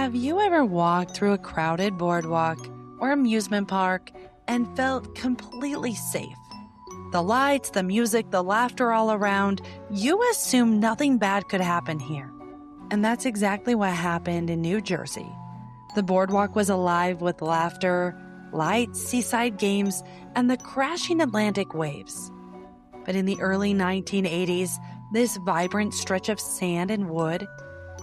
Have you ever walked through a crowded boardwalk or amusement park and felt completely safe? The lights, the music, the laughter all around, you assume nothing bad could happen here. And that's exactly what happened in New Jersey. The boardwalk was alive with laughter, lights, seaside games, and the crashing Atlantic waves. But in the early 1980s, this vibrant stretch of sand and wood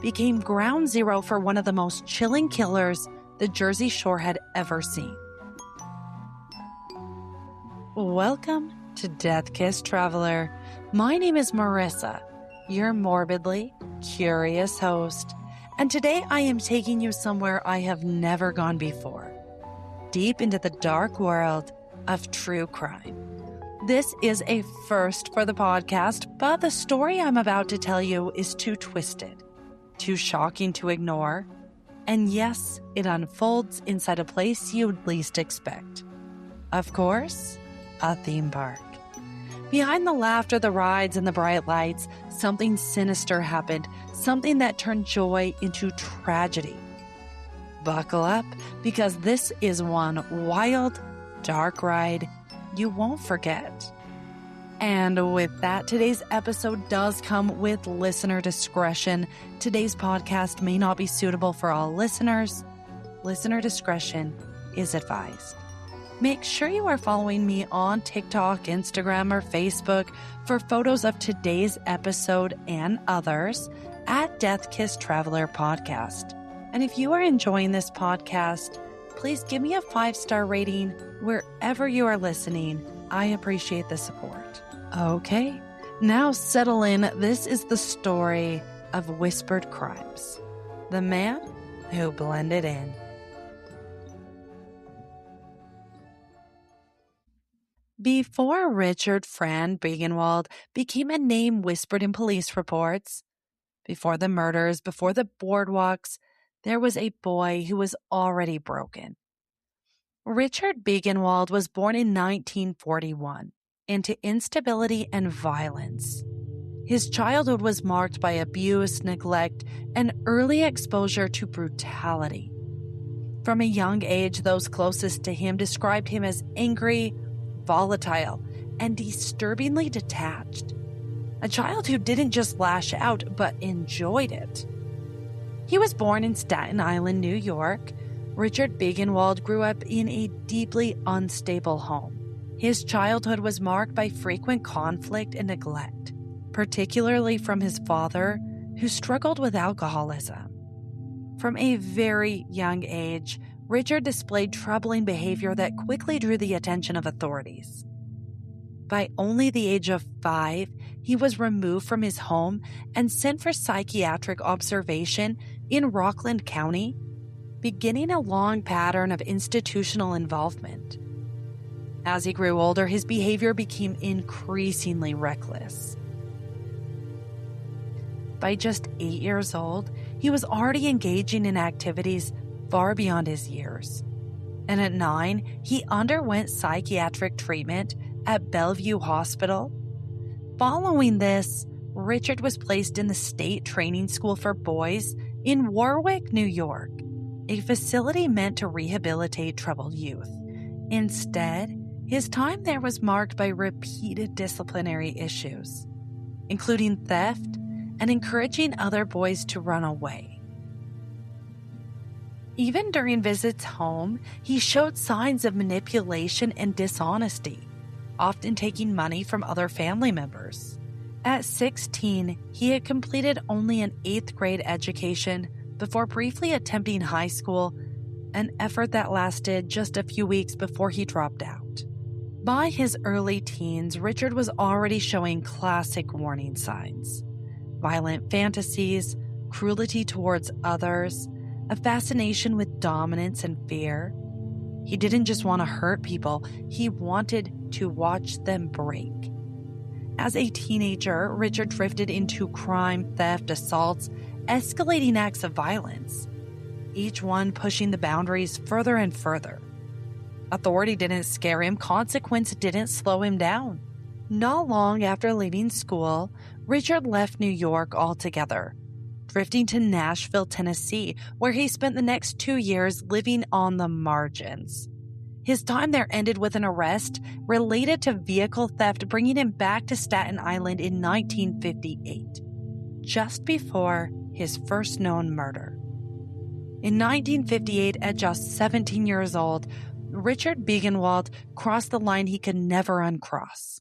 became ground zero for one of the most chilling killers the Jersey Shore had ever seen. Welcome to Death Kiss Traveler. My name is Marissa, your morbidly curious host, and today I am taking you somewhere I have never gone before, deep into the dark world of true crime. This is a first for the podcast, but the story I'm about to tell you is too twisted, too shocking to ignore, and yes, it unfolds inside a place you'd least expect. Of course, a theme park. Behind the laughter, the rides, and the bright lights, something sinister happened, something that turned joy into tragedy. Buckle up, because this is one wild, dark ride you won't forget. And with that, today's episode does come with listener discretion. Today's podcast may not be suitable for all listeners. Listener discretion is advised. Make sure you are following me on TikTok, Instagram, or Facebook for photos of today's episode and others at Death Kiss Traveler Podcast. And if you are enjoying this podcast, please give me a 5-star rating wherever you are listening. I appreciate the support. Okay, now settle in. This is the story of whispered crimes. The man who blended in. Before Richard Begenwald became a name whispered in police reports, before the murders, before the boardwalks, there was a boy who was already broken. Richard Begenwald was born in 1941 into instability and violence. His childhood was marked by abuse, neglect, and early exposure to brutality. From a young age, those closest to him described him as angry, volatile, and disturbingly detached. A child who didn't just lash out, but enjoyed it. He was born in Staten Island, New York. Richard Begenwald grew up in a deeply unstable home. His childhood was marked by frequent conflict and neglect, particularly from his father, who struggled with alcoholism. From a very young age, Richard displayed troubling behavior that quickly drew the attention of authorities. By only the age of 5, he was removed from his home and sent for psychiatric observation in Rockland County, beginning a long pattern of institutional involvement. As he grew older, his behavior became increasingly reckless. By just 8 years old, he was already engaging in activities far beyond his years. And at 9, he underwent psychiatric treatment at Bellevue Hospital. Following this, Richard was placed in the State Training School for Boys in Warwick, New York, a facility meant to rehabilitate troubled youth. Instead, his time there was marked by repeated disciplinary issues, including theft and encouraging other boys to run away. Even during visits home, he showed signs of manipulation and dishonesty, often taking money from other family members. At 16, he had completed only an 8th grade education before briefly attempting high school, an effort that lasted just a few weeks before he dropped out. By his early teens, Richard was already showing classic warning signs: violent fantasies, cruelty towards others, a fascination with dominance and fear. He didn't just want to hurt people, he wanted to watch them break. As a teenager, Richard drifted into crime, theft, assaults, escalating acts of violence, each one pushing the boundaries further and further. Authority didn't scare him, consequence didn't slow him down. Not long after leaving school, Richard left New York altogether, drifting to Nashville, Tennessee, where he spent the next 2 years living on the margins. His time there ended with an arrest related to vehicle theft, bringing him back to Staten Island in 1958, just before his first known murder. In 1958, at just 17 years old, Richard Begenwald crossed the line he could never uncross.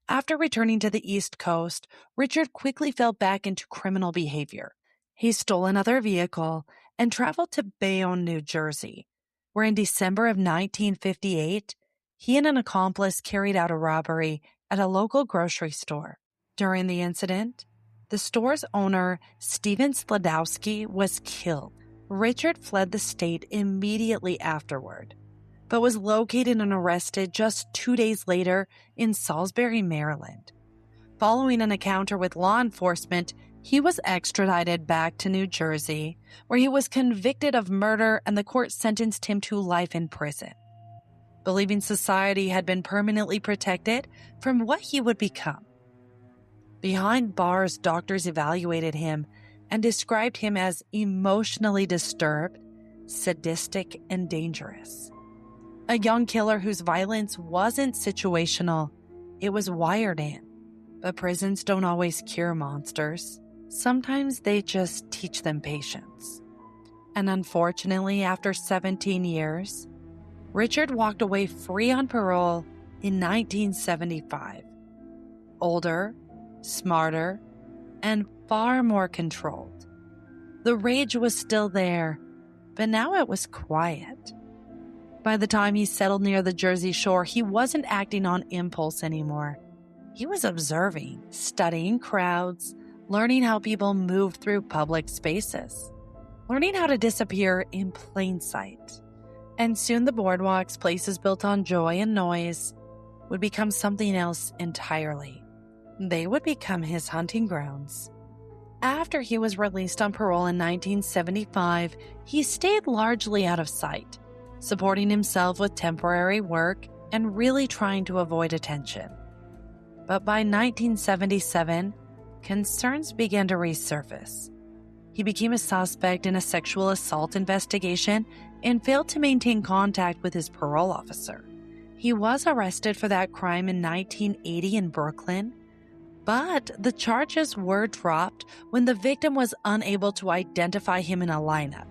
After returning to the East Coast, Richard quickly fell back into criminal behavior. He stole another vehicle and traveled to Bayonne, New Jersey, where in December of 1958, he and an accomplice carried out a robbery at a local grocery store. During the incident, the store's owner, Steven Sladowski, was killed. Richard fled the state immediately afterward, but was located and arrested just 2 days later in Salisbury, Maryland. Following an encounter with law enforcement, he was extradited back to New Jersey, where he was convicted of murder and the court sentenced him to life in prison, believing society had been permanently protected from what he would become. Behind bars, doctors evaluated him and described him as emotionally disturbed, sadistic, and dangerous. A young killer whose violence wasn't situational, it was wired in. But prisons don't always cure monsters. Sometimes they just teach them patience. And unfortunately, after 17 years, Richard walked away free on parole in 1975. Older, smarter, and far more controlled. The rage was still there, but now it was quiet. By the time he settled near the Jersey Shore, he wasn't acting on impulse anymore. He was observing, studying crowds, learning how people moved through public spaces, learning how to disappear in plain sight. And soon the boardwalks, places built on joy and noise, would become something else entirely. They would become his hunting grounds. After he was released on parole in 1975, he stayed largely out of sight, supporting himself with temporary work and really trying to avoid attention. But by 1977, concerns began to resurface. He became a suspect in a sexual assault investigation and failed to maintain contact with his parole officer. He was arrested for that crime in 1980 in Brooklyn, but the charges were dropped when the victim was unable to identify him in a lineup.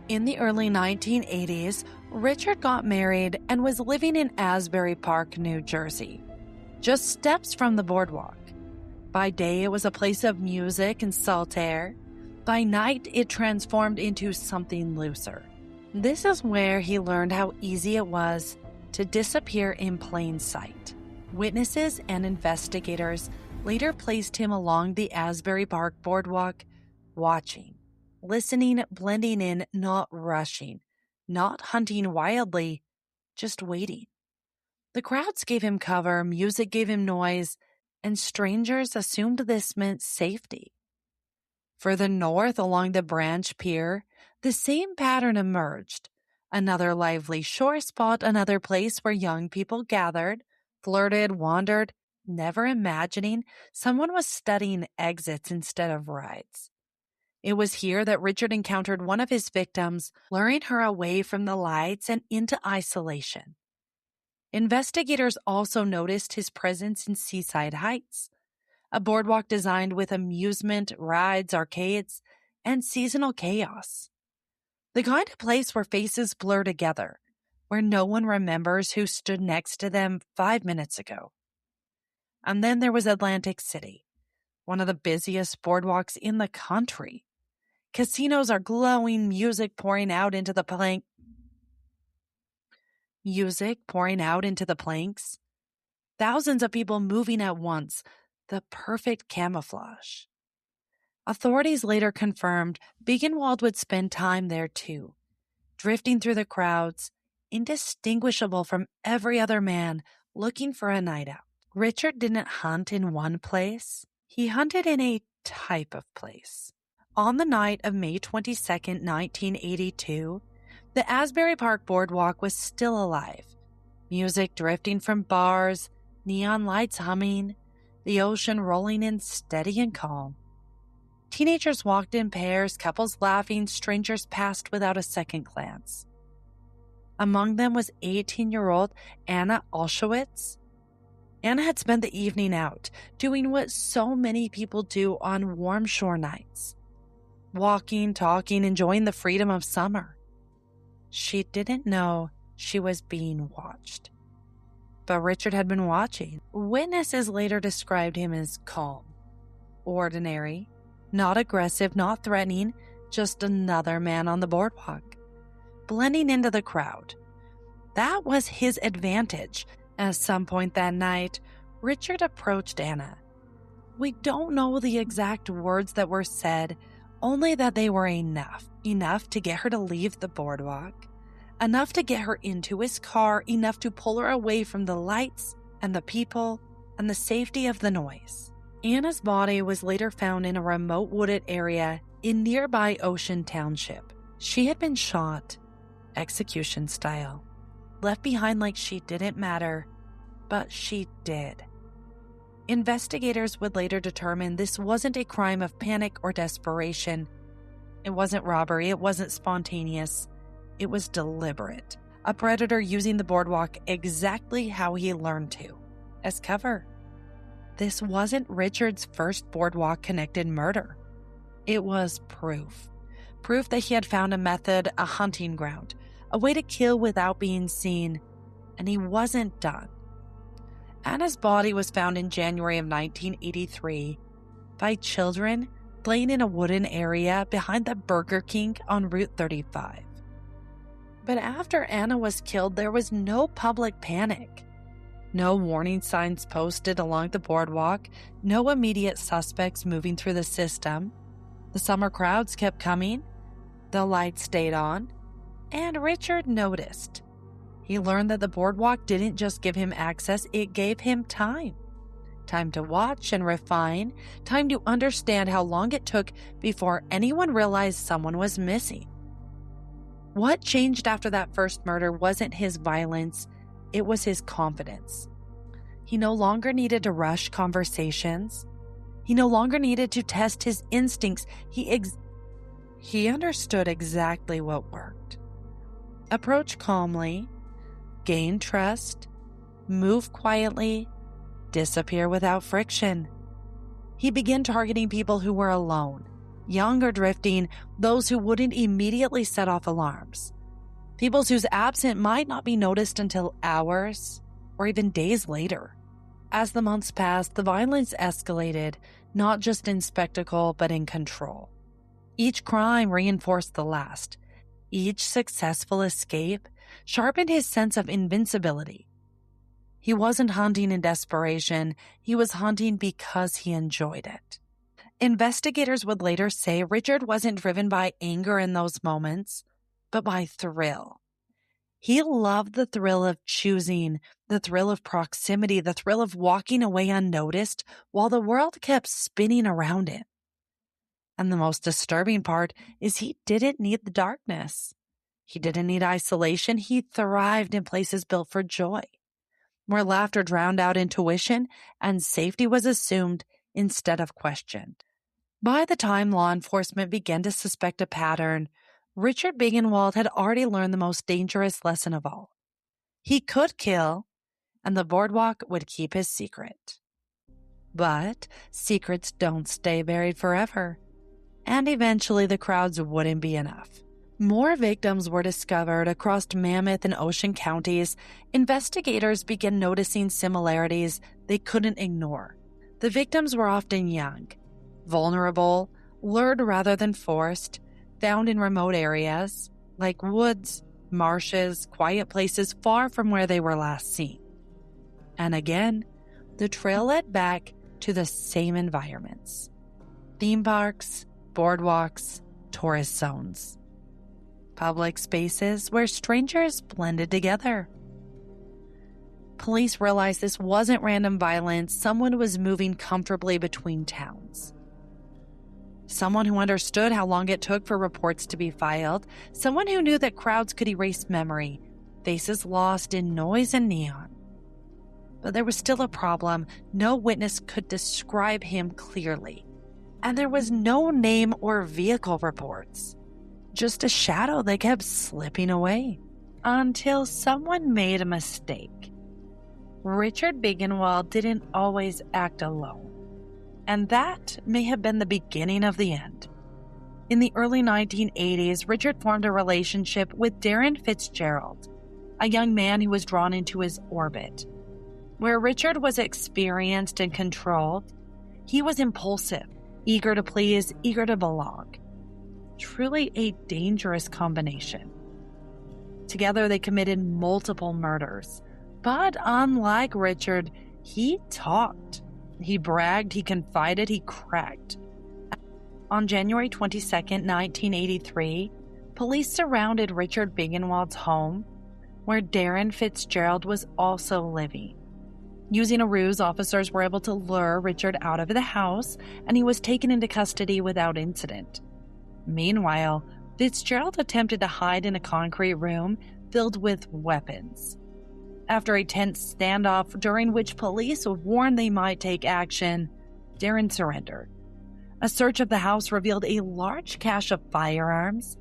In the early 1980s, Richard got married and was living in Asbury Park, New Jersey, just steps from the boardwalk. By day, it was a place of music and salt air. By night, it transformed into something looser. This is where he learned how easy it was to disappear in plain sight. Witnesses and investigators later placed him along the Asbury Park boardwalk, watching, listening, blending in, not rushing, not hunting wildly, just waiting. The crowds gave him cover, music gave him noise, and strangers assumed this meant safety. Further north along the Branch Pier, the same pattern emerged. Another lively shore spot, another place where young people gathered, flirted, wandered, never imagining someone was studying exits instead of rides. It was here that Richard encountered one of his victims, luring her away from the lights and into isolation. Investigators also noticed his presence in Seaside Heights, a boardwalk designed with amusement, rides, arcades, and seasonal chaos. The kind of place where faces blur together, where no one remembers who stood next to them 5 minutes ago. And then there was Atlantic City, one of the busiest boardwalks in the country. Casinos are glowing, music pouring out into the planks. Thousands of people moving at once, the perfect camouflage. Authorities later confirmed Begenwald would spend time there too, drifting through the crowds, indistinguishable from every other man looking for a night out. Richard didn't hunt in one place. He hunted in a type of place. On the night of May 22nd, 1982, the Asbury Park boardwalk was still alive. Music drifting from bars, neon lights humming, the ocean rolling in steady and calm. Teenagers walked in pairs, couples laughing, strangers passed without a second glance. Among them was 18-year-old Anna Olszewicz. Anna had spent the evening out, doing what so many people do on warm shore nights. Walking, talking, enjoying the freedom of summer. She didn't know she was being watched. But Richard had been watching. Witnesses later described him as calm, ordinary, not aggressive, not threatening, just another man on the boardwalk, blending into the crowd. That was his advantage. At some point that night, Richard approached Anna. We don't know the exact words that were said, only that they were enough to get her to leave the boardwalk, enough to get her into his car, enough to pull her away from the lights and the people and the safety of the noise. Anna's body was later found in a remote wooded area in nearby Ocean Township. She had been shot, execution style, left behind like she didn't matter, but she did. Investigators would later determine this wasn't a crime of panic or desperation. It wasn't robbery, it wasn't spontaneous. It was deliberate. A predator using the boardwalk exactly how he learned to, as cover. This wasn't Richard's first boardwalk-connected murder. It was proof. Proof that he had found a method, a hunting ground, a way to kill without being seen, and he wasn't done. Anna's body was found in January of 1983 by children playing in a wooden area behind the Burger King on Route 35. But after Anna was killed, there was no public panic. No warning signs posted along the boardwalk, no immediate suspects moving through the system. The summer crowds kept coming, the lights stayed on, and Richard noticed. He learned that the boardwalk didn't just give him access, it gave him time. Time to watch and refine, time to understand how long it took before anyone realized someone was missing. What changed after that first murder wasn't his violence, it was his confidence. He no longer needed to rush conversations. He no longer needed to test his instincts. He understood exactly what worked. Approach calmly, gain trust, move quietly, disappear without friction. He began targeting people who were alone, young or drifting, those who wouldn't immediately set off alarms. People whose absence might not be noticed until hours or even days later. As the months passed, the violence escalated, not just in spectacle, but in control. Each crime reinforced the last. Each successful escape sharpened his sense of invincibility. He wasn't hunting in desperation, he was hunting because he enjoyed it. Investigators would later say Richard wasn't driven by anger in those moments, but by thrill. He loved the thrill of choosing, the thrill of proximity, the thrill of walking away unnoticed while the world kept spinning around him. And the most disturbing part is he didn't need the darkness. He didn't need isolation. He thrived in places built for joy, where laughter drowned out intuition and safety was assumed instead of questioned. By the time law enforcement began to suspect a pattern, Richard Begenwald had already learned the most dangerous lesson of all. He could kill, and the boardwalk would keep his secret. But secrets don't stay buried forever, and eventually the crowds wouldn't be enough. More victims were discovered across Mammoth and Ocean counties. Investigators began noticing similarities they couldn't ignore. The victims were often young, vulnerable, lured rather than forced, found in remote areas like woods, marshes, quiet places far from where they were last seen. And again, the trail led back to the same environments: theme parks, boardwalks, tourist zones, public spaces where strangers blended together. Police realized this wasn't random violence. Someone was moving comfortably between towns. Someone who understood how long it took for reports to be filed. Someone who knew that crowds could erase memory, faces lost in noise and neon. But there was still a problem. No witness could describe him clearly. and there was no name or vehicle reports, just a shadow that kept slipping away until someone made a mistake. Richard Begenwald didn't always act alone, and that may have been the beginning of the end. In the early 1980s, Richard formed a relationship with Darren Fitzgerald, a young man who was drawn into his orbit. Where Richard was experienced and controlled, he was impulsive, eager to please, eager to belong. Truly a dangerous combination. Together, they committed multiple murders. But unlike Richard, he talked. He bragged, he confided, he cracked. On January 22, 1983, police surrounded Richard Begenwald's home, where Darren Fitzgerald was also living. Using a ruse, officers were able to lure Richard out of the house, and he was taken into custody without incident. Meanwhile, Fitzgerald attempted to hide in a concrete room filled with weapons. After a tense standoff during which police warned they might take action, Darren surrendered. A search of the house revealed a large cache of firearms,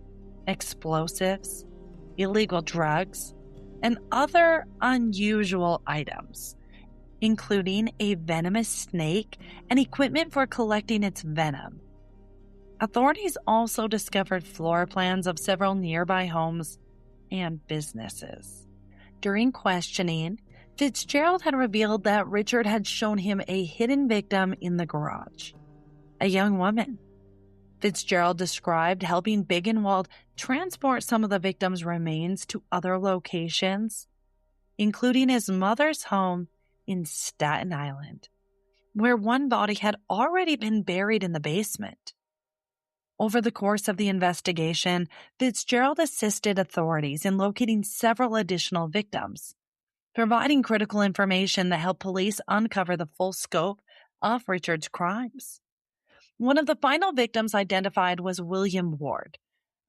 explosives, illegal drugs, and other unusual items, including a venomous snake and equipment for collecting its venom. Authorities also discovered floor plans of several nearby homes and businesses. During questioning, Fitzgerald had revealed that Richard had shown him a hidden victim in the garage, a young woman. Fitzgerald described helping Begenwald transport some of the victim's remains to other locations, including his mother's home in Staten Island, where one body had already been buried in the basement. Over the course of the investigation, Fitzgerald assisted authorities in locating several additional victims, providing critical information that helped police uncover the full scope of Richard's crimes. One of the final victims identified was William Ward,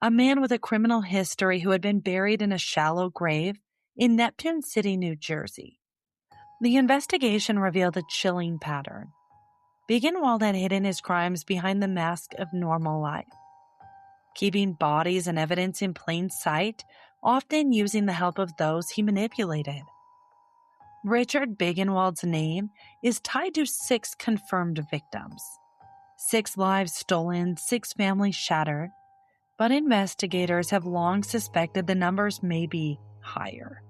a man with a criminal history who had been buried in a shallow grave in Neptune City, New Jersey. The investigation revealed a chilling pattern. Begenwald had hidden his crimes behind the mask of normal life, keeping bodies and evidence in plain sight, often using the help of those he manipulated. Richard Begenwald's name is tied to 6 confirmed victims, 6 lives stolen, 6 families shattered, but investigators have long suspected the numbers may be higher.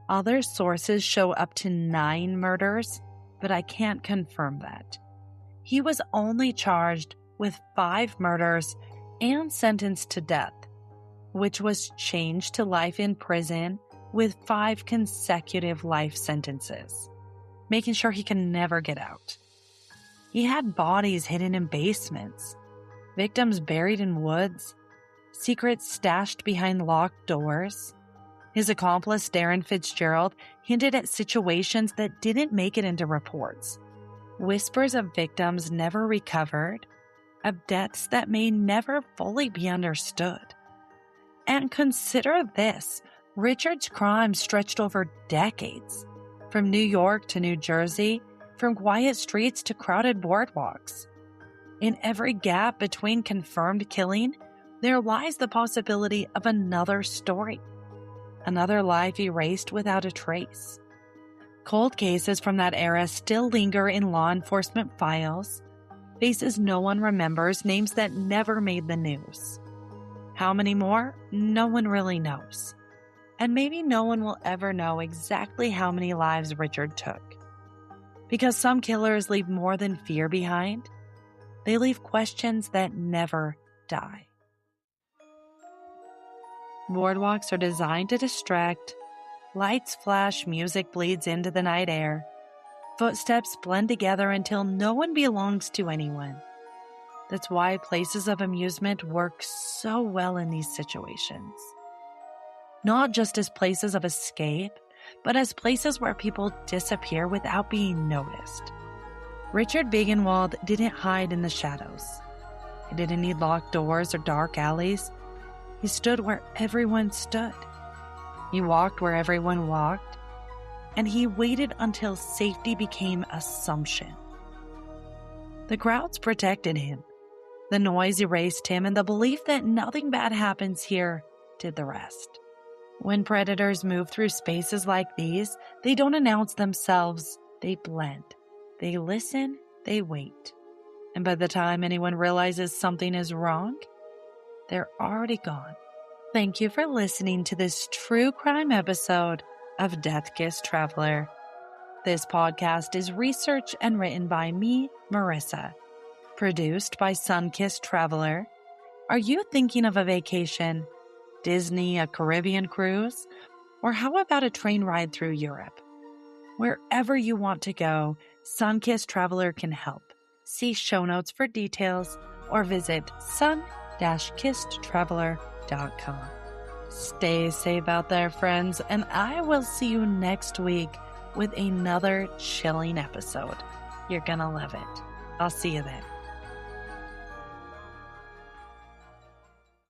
Other sources show up to 9 murders, but I can't confirm that. He was only charged with 5 murders and sentenced to death, which was changed to life in prison with 5 consecutive life sentences, making sure he can never get out. He had bodies hidden in basements, victims buried in woods, secrets stashed behind locked doors. His accomplice, Darren Fitzgerald, hinted at situations that didn't make it into reports. Whispers of victims never recovered, of deaths that may never fully be understood. And consider this, Richard's crimes stretched over decades, from New York to New Jersey, from quiet streets to crowded boardwalks. In every gap between confirmed killing, there lies the possibility of another story, another life erased without a trace. Cold cases from that era still linger in law enforcement files, faces no one remembers, names that never made the news. How many more? No one really knows. And maybe no one will ever know exactly how many lives Richard took. Because some killers leave more than fear behind. They leave questions that never die. Boardwalks are designed to distract. Lights flash, music bleeds into the night air. Footsteps blend together until no one belongs to anyone. That's why places of amusement work so well in these situations. Not just as places of escape, but as places where people disappear without being noticed. Richard Begenwald didn't hide in the shadows. He didn't need locked doors or dark alleys. He stood where everyone stood. He walked where everyone walked, and he waited until safety became assumption. The crowds protected him, The noise erased him, and the belief that nothing bad happens here did the rest. When predators move through spaces like these, they don't announce themselves, they blend. They listen, they wait. And by the time anyone realizes something is wrong, they're already gone. Thank you for listening to this true crime episode of Death Kiss Traveler. This podcast is researched and written by me, Marissa. Produced by Sunkissed Traveler. Are you thinking of a vacation? Disney, a Caribbean cruise? Or how about a train ride through Europe? Wherever you want to go, Sunkissed Traveler can help. See show notes for details or visit sun-kissedtraveler.com. Stay safe out there, friends, and I will see you next week with another chilling episode. You're gonna love it. I'll see you then.